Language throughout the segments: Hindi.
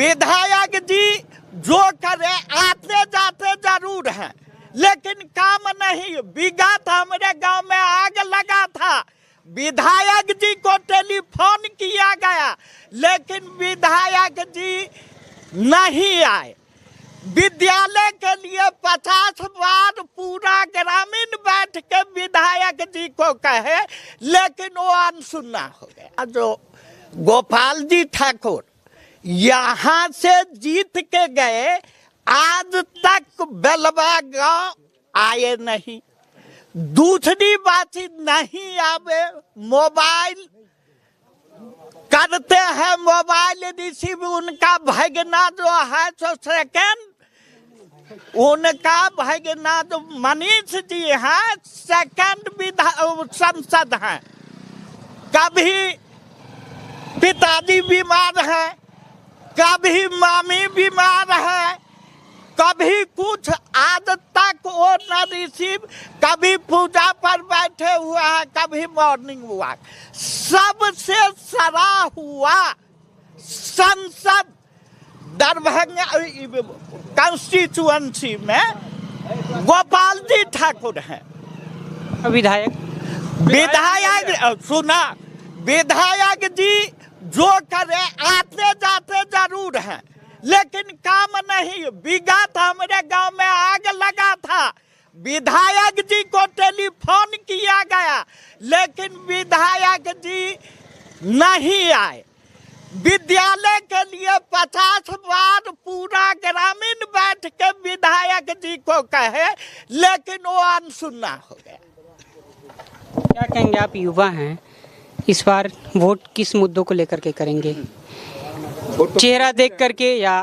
विधायक जी जो करे आते जाते जरूर हैं, लेकिन काम नहीं। विगत हमारे गांव में आग लगा था, विधायक जी को टेलीफोन किया गया, लेकिन विधायक जी नहीं आए। विद्यालय के लिए 50 बार पूरा ग्रामीण बैठ के विधायक जी को कहे, लेकिन वो अनसुना हो गया। जो गोपाल जी ठाकुर यहाँ से जीत के गए, आज तक बेलवा गांव आए नहीं। दूसरी बात नहीं आवे, मोबाइल करते हैं, मोबाइल रिसीव उनका भगना जो है सो सेकेंड, उनका भगना जो मनीष जी हैं सेकेंड संसद हैं। कभी पिताजी बीमार हैं, कभी मामी बीमार है, कभी कुछ, आज तक वो न रिसीव। कभी पूजा पर बैठे हुआ है, कभी मॉर्निंग वॉक। सबसे सरा हुआ संसद दरभंगा कंस्टिट्यूएंसी में गोपाल जी ठाकुर हैं। विधायक सुना, विधायक जी जो करे आते जाते जरूर हैं, लेकिन काम नहीं। विगत हमारे गांव में आग लगा था, विधायक जी को टेलीफोन किया गया, लेकिन विधायक जी नहीं आए। विद्यालय के लिए 50 बार पूरा ग्रामीण बैठ के विधायक जी को कहे, लेकिन वो अनसुना हो गया। क्या कहेंगे, आप युवा हैं, इस बार वोट किस मुद्दों को लेकर के करेंगे? चेहरा देख करके या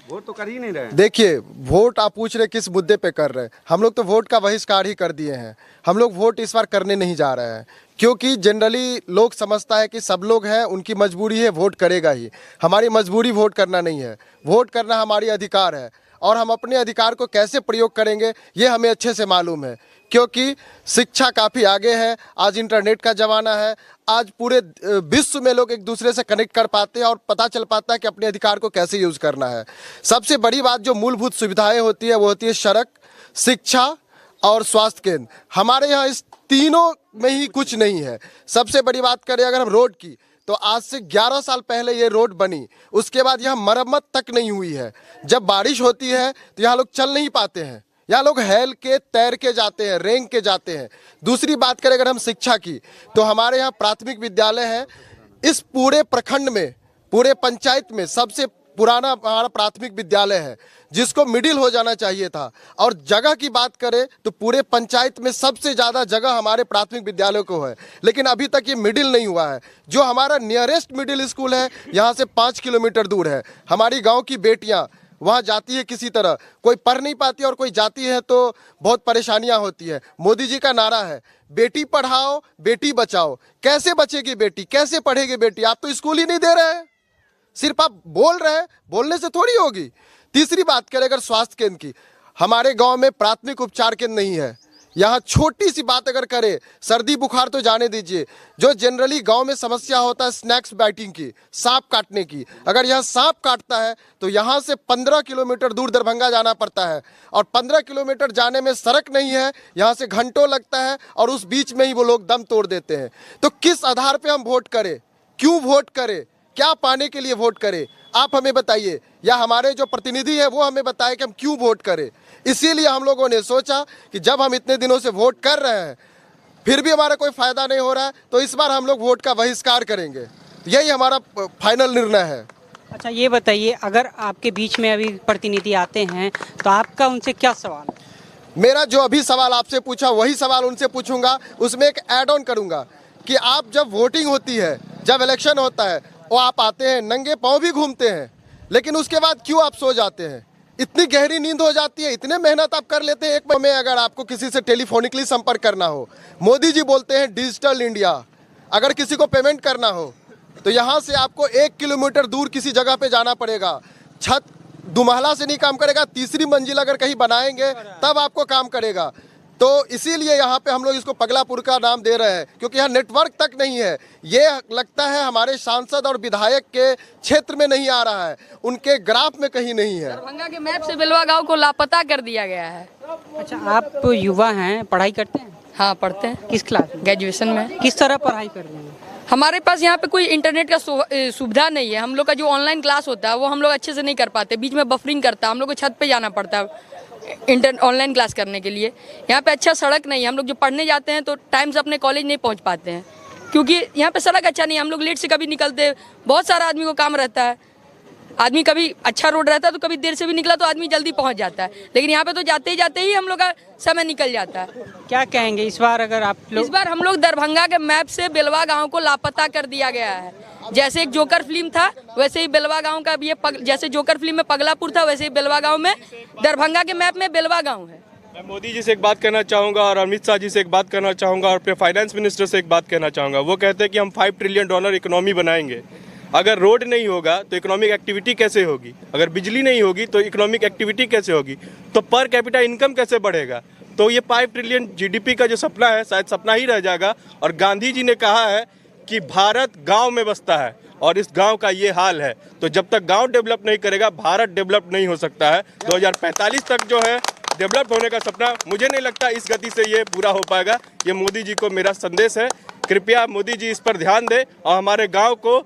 वोट तो कर ही नहीं रहे? देखिए, वोट आप पूछ रहे किस मुद्दे पे कर रहे हैं। हम लोग तो वोट का बहिष्कार ही कर दिए हैं। हम लोग वोट इस बार करने नहीं जा रहे हैं, क्योंकि जनरली लोग समझता है कि सब लोग हैं, उनकी मजबूरी है, वोट करेगा ही। हमारी मजबूरी वोट करना नहीं है, वोट करना हमारी अधिकार है, और हम अपने अधिकार को कैसे प्रयोग करेंगे ये हमें अच्छे से मालूम है, क्योंकि शिक्षा काफ़ी आगे है। आज इंटरनेट का ज़माना है, आज पूरे विश्व में लोग एक दूसरे से कनेक्ट कर पाते हैं और पता चल पाता है कि अपने अधिकार को कैसे यूज़ करना है। सबसे बड़ी बात जो मूलभूत सुविधाएं होती है वो होती है सड़क, शिक्षा और स्वास्थ्य केंद्र। हमारे यहाँ इस तीनों में ही कुछ नहीं है। सबसे बड़ी बात करें अगर हम रोड की, तो आज से 11 साल पहले ये रोड बनी, उसके बाद यहाँ मरम्मत तक नहीं हुई है। जब बारिश होती है तो यहाँ लोग चल नहीं पाते हैं, यहाँ लोग हेल के तैर के जाते हैं, रेंग के जाते हैं। दूसरी बात करें अगर हम शिक्षा की, तो हमारे यहाँ प्राथमिक विद्यालय है। इस पूरे प्रखंड में, पूरे पंचायत में सबसे पुराना हमारा प्राथमिक विद्यालय है, जिसको मिडिल हो जाना चाहिए था। और जगह की बात करें तो पूरे पंचायत में सबसे ज़्यादा जगह हमारे प्राथमिक विद्यालय को है, लेकिन अभी तक ये मिडिल नहीं हुआ है। जो हमारा नियरेस्ट मिडिल स्कूल है यहाँ से 5 किलोमीटर दूर है। हमारी गाँव की बेटियाँ वहाँ जाती है, किसी तरह कोई पढ़ नहीं पाती, और कोई जाती है तो बहुत परेशानियाँ होती है। मोदी जी का नारा है बेटी पढ़ाओ बेटी बचाओ। कैसे बचेगी बेटी, कैसे पढ़ेगी बेटी? आप तो स्कूल ही नहीं दे रहे हैं, सिर्फ आप बोल रहे हैं, बोलने से थोड़ी होगी। तीसरी बात करें अगर स्वास्थ्य केंद्र की, हमारे गांव में प्राथमिक उपचार केंद्र नहीं है। यहाँ छोटी सी बात अगर करें, सर्दी बुखार तो जाने दीजिए, जो जनरली गांव में समस्या होता है स्नैक्स बाइटिंग की, सांप काटने की, अगर यहाँ सांप काटता है तो यहाँ से 15 किलोमीटर दूर दरभंगा जाना पड़ता है, और 15 किलोमीटर जाने में सड़क नहीं है, यहाँ से घंटों लगता है, और उस बीच में ही वो लोग दम तोड़ देते हैं। तो किस आधार पर हम वोट करें, क्यों वोट करें, क्या पाने के लिए वोट करें? आप हमें बताइए, या हमारे जो प्रतिनिधि है वो हमें बताए कि हम क्यों वोट करें। इसीलिए हम लोगों ने सोचा कि जब हम इतने दिनों से वोट कर रहे हैं फिर भी हमारा कोई फ़ायदा नहीं हो रहा है, तो इस बार हम लोग वोट का बहिष्कार करेंगे। यही हमारा फाइनल निर्णय है। अच्छा, ये बताइए, अगर आपके बीच में अभी प्रतिनिधि आते हैं तो आपका उनसे क्या सवाल? मेरा जो अभी सवाल आपसे पूछा वही सवाल उनसे पूछूंगा, उसमें एक ऐड ऑन करूंगा कि आप जब वोटिंग होती है, जब इलेक्शन होता है, वो आप आते हैं, नंगे पाँव भी घूमते हैं, लेकिन उसके बाद क्यों आप सो जाते हैं? इतनी गहरी नींद हो जाती है, इतने मेहनत आप कर लेते हैं। एक में अगर आपको किसी से टेलीफोनिकली संपर्क करना हो, मोदी जी बोलते हैं डिजिटल इंडिया, अगर किसी को पेमेंट करना हो तो यहाँ से आपको 1 किलोमीटर दूर किसी जगह पे जाना पड़ेगा। छत दुमहला से नहीं काम करेगा, तीसरी मंजिल अगर कहीं बनाएंगे तब आपको काम करेगा। तो इसीलिए यहाँ पे हम लोग इसको पगलापुर का नाम दे रहे हैं, क्योंकि यहाँ नेटवर्क तक नहीं है। ये लगता है हमारे सांसद और विधायक के क्षेत्र में नहीं आ रहा है, उनके ग्राफ में कहीं नहीं है। दरभंगा के मैप से बेलवा गांव को लापता कर दिया गया है। अच्छा, आप युवा हैं, पढ़ाई करते हैं? हाँ, पढ़ते हैं। किस क्लास में? ग्रेजुएशन में। किस तरह पढ़ाई कर रहे हैं? हमारे पास यहाँ पे कोई इंटरनेट का सुविधा नहीं है। हम लोग का जो ऑनलाइन क्लास होता है वो हम लोग अच्छे से नहीं कर पाते, बीच में बफरिंग करता है, हम लोग को छत पे जाना पड़ता है ऑनलाइन क्लास करने के लिए। यहाँ पे अच्छा सड़क नहीं है, हम लोग जो पढ़ने जाते हैं तो टाइम से अपने कॉलेज नहीं पहुँच पाते हैं, क्योंकि यहाँ पे सड़क अच्छा नहीं है। हम लोग लेट से कभी निकलते, बहुत सारा आदमी को काम रहता है, आदमी कभी अच्छा रोड रहता है तो कभी देर से भी निकला तो आदमी जल्दी पहुँच जाता है, लेकिन यहाँ पे तो जाते ही हम लोग का समय निकल जाता है। क्या कहेंगे इस बार, अगर आप लोग? इस बार हम लोग दरभंगा के मैप से बेलवा गांव को लापता कर दिया गया है। जैसे एक जोकर फिल्म था वैसे ही बेलवा गांव का भी ये जैसे जोकर फिल्म में पगलापुर था वैसे ही बेलवा गांव में दरभंगा के मैप में बेलवा गांव है। मैं मोदी जी से एक बात कहना चाहूँगा और अमित शाह जी से एक बात करना चाहूँगा और अपने फाइनेंस मिनिस्टर से एक बात कहना चाहूँगा। वो कहते हैं कि हम $5 ट्रिलियन इकोनॉमी बनाएंगे। अगर रोड नहीं होगा तो इकोनॉमिक एक्टिविटी कैसे होगी? अगर बिजली नहीं होगी तो इकोनॉमिक एक्टिविटी कैसे होगी? तो पर कैपिटा इनकम कैसे बढ़ेगा? तो ये 5 ट्रिलियन जीडीपी का जो सपना है शायद सपना ही रह जाएगा। और गांधी जी ने कहा है कि भारत गांव में बसता है और इस गांव का ये हाल है। तो जब तक गांव डेवलप नहीं करेगा भारत डेवलप नहीं हो सकता है। 2045 तक जो है डेवलप होने का सपना, मुझे नहीं लगता इस गति से ये पूरा हो पाएगा। ये मोदी जी को मेरा संदेश है, कृपया मोदी जी इस पर ध्यान दें और हमारे गाँव को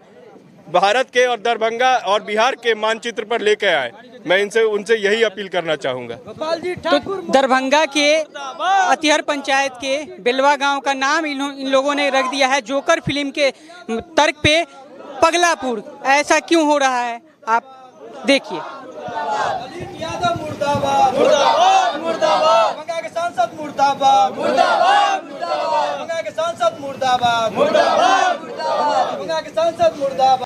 भारत के और दरभंगा और बिहार के मानचित्र पर लेके आए। मैं उनसे यही अपील करना चाहूँगा। तो दरभंगा के अतिहर पंचायत के बेलवा गांव का नाम इन लोगों ने रख दिया है जोकर फिल्म के तर्क पे पगलापुर। ऐसा क्यों हो रहा है आप देखिए। मुर्दाबाद मुर्दाबाद मुर्दाबाद, दरभंगा के सांसद मुर्दाबाद मुर्दाबाद मुर्दाबाद, दरभंगा के सांसद मुर्दाबाद मुर्दाबाद मुर्दाबाद, दरभंगा के सांसद मुर्दाबाद।